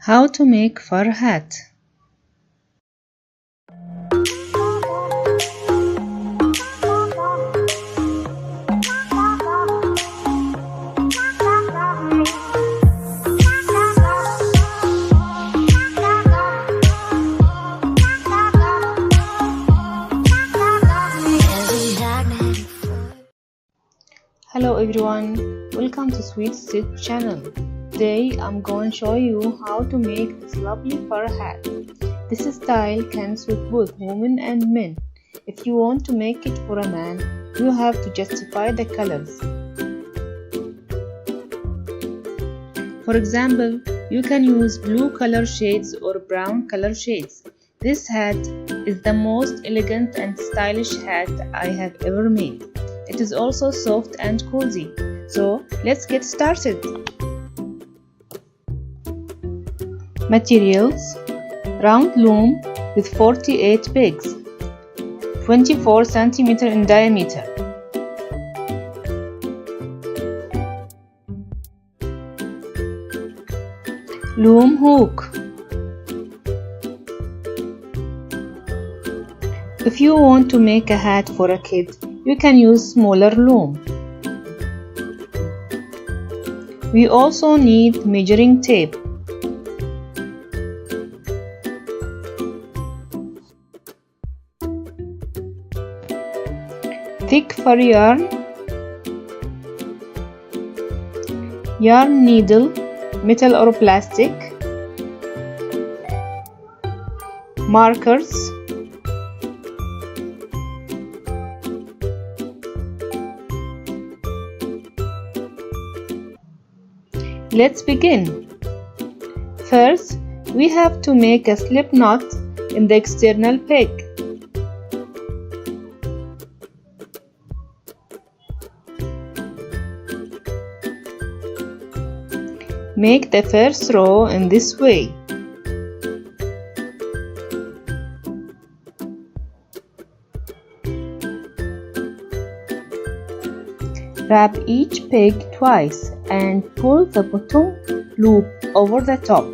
How to make fur hat. Hello everyone, welcome to Sweet Stitch channel. Today I'm going to show you how to make this lovely fur hat. This style can suit both women and men. If you want to make it for a man, you have to justify the colors. For example, you can use blue color shades or brown color shades. This hat is the most elegant and stylish hat I have ever made. It is also soft and cozy. So let's get started. Materials: round loom with 48 pegs, 24 cm in diameter. Loom hook. If you want to make a hat for a kid, you can use smaller loom. We also need measuring tape. Thick fur yarn, yarn needle, metal or plastic, markers, Let's begin. First, we have to make a slip knot in the external peg. Make the first row in this way. Wrap each peg twice and pull the bottom loop over the top.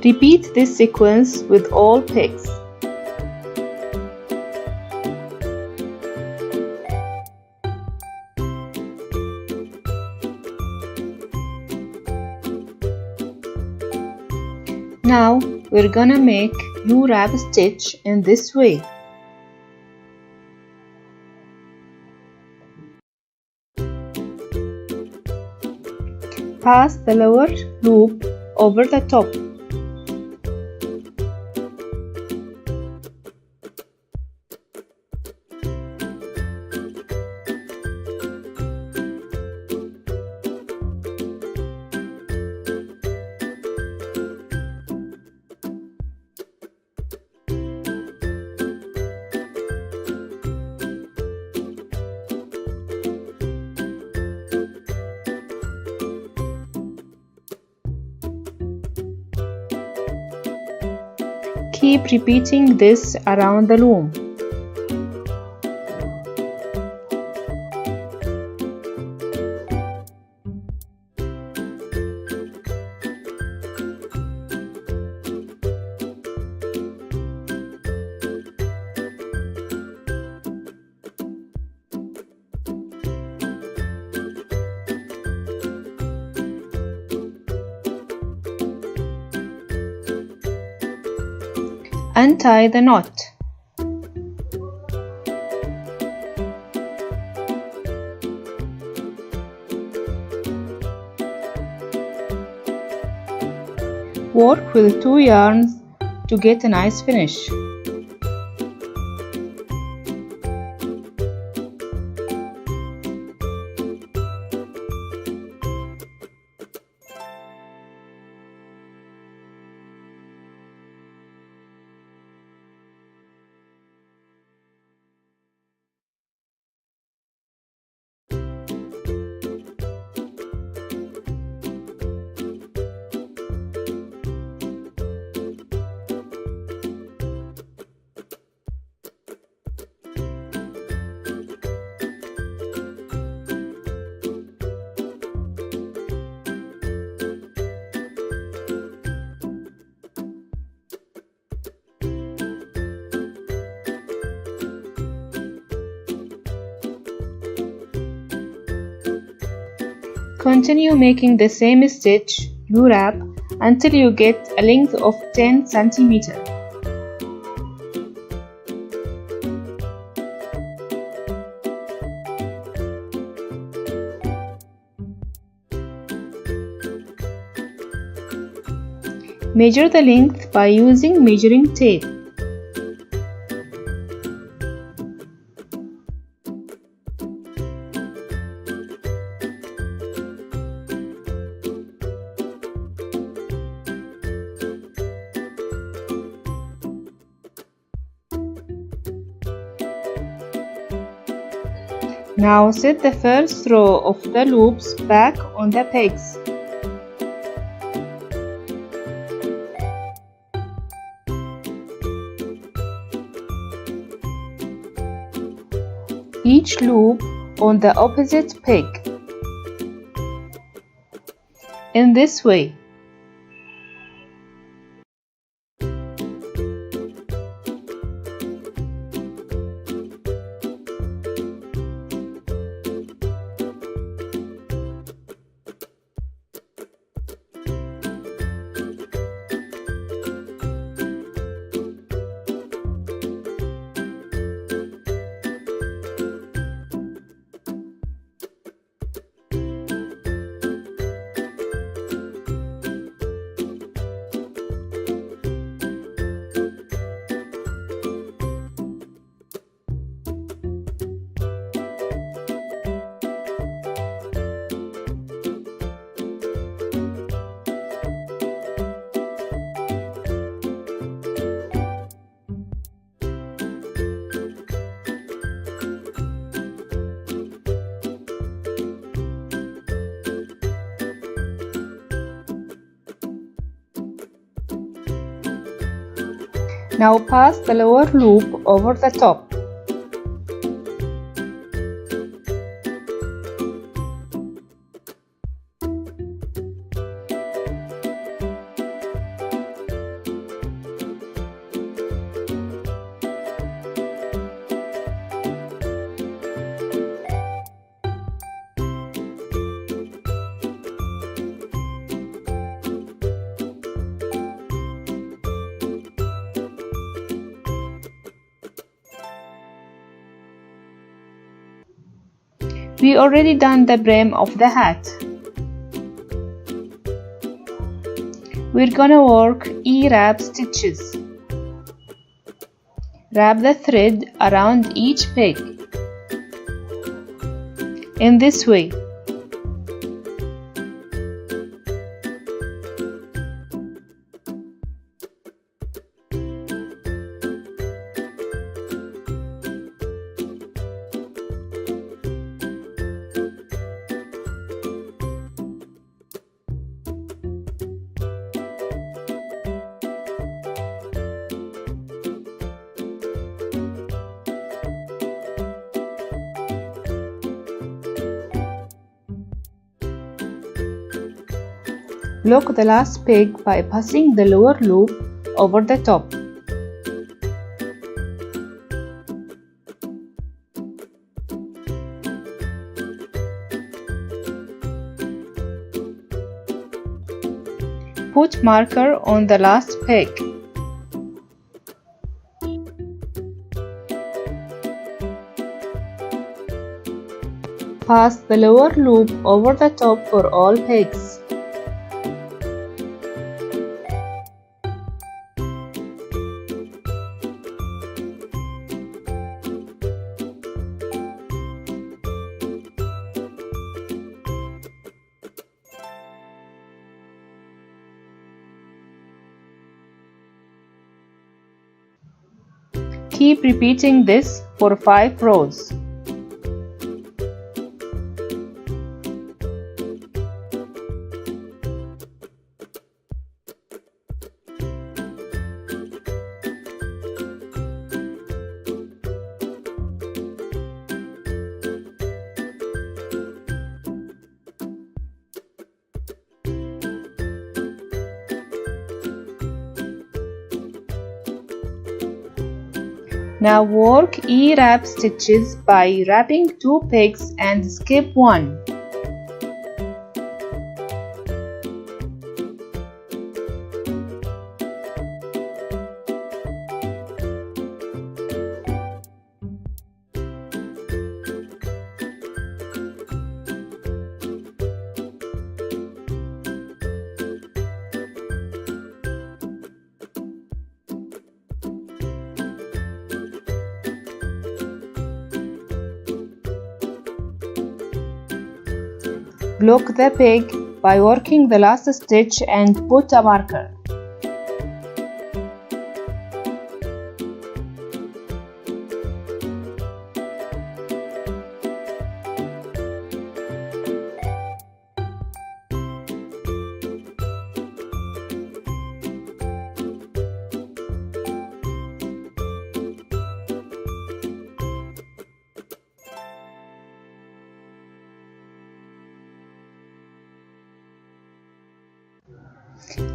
Repeat this sequence with all pegs. Now we're gonna make U-wrap stitch in this way. Pass the lower loop over the top. Keep repeating this around the loom. Untie the knot. Work with 2 yarns to get a nice finish. Continue making the same stitch, U-wrap, until you get a length of 10 cm. Measure the length by using measuring tape. Now set the first row of the loops back on the pegs. Each loop on the opposite peg. In this way. Now pass the lower loop over the top. We already done the brim of the hat. We're gonna work E-wrap stitches. Wrap the thread around each peg. In this way. Lock the last peg by passing the lower loop over the top. Put marker on the last peg. Pass the lower loop over the top for all pegs. Keep repeating this for 5 rows. Now work E-wrap stitches by wrapping 2 pegs and skip 1. Block the peg by working the last stitch and put a marker.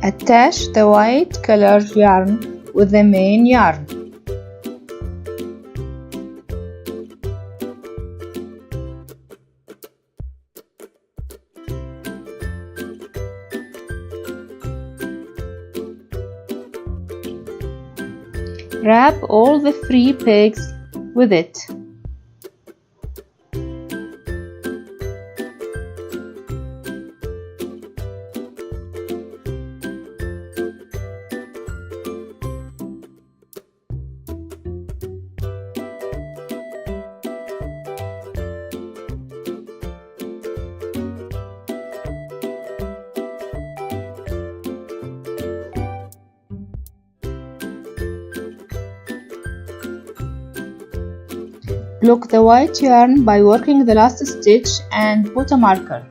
Attach the white colored yarn with the main yarn. Wrap all the 3 pegs with it. Block the white yarn by working the last stitch and put a marker.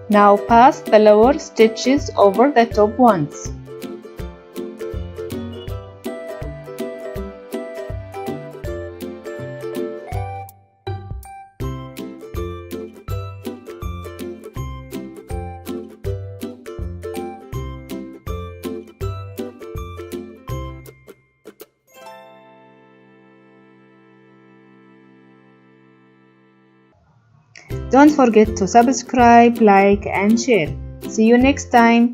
Now pass the lower stitches over the top ones. Don't forget to subscribe, like, and share. See you next time.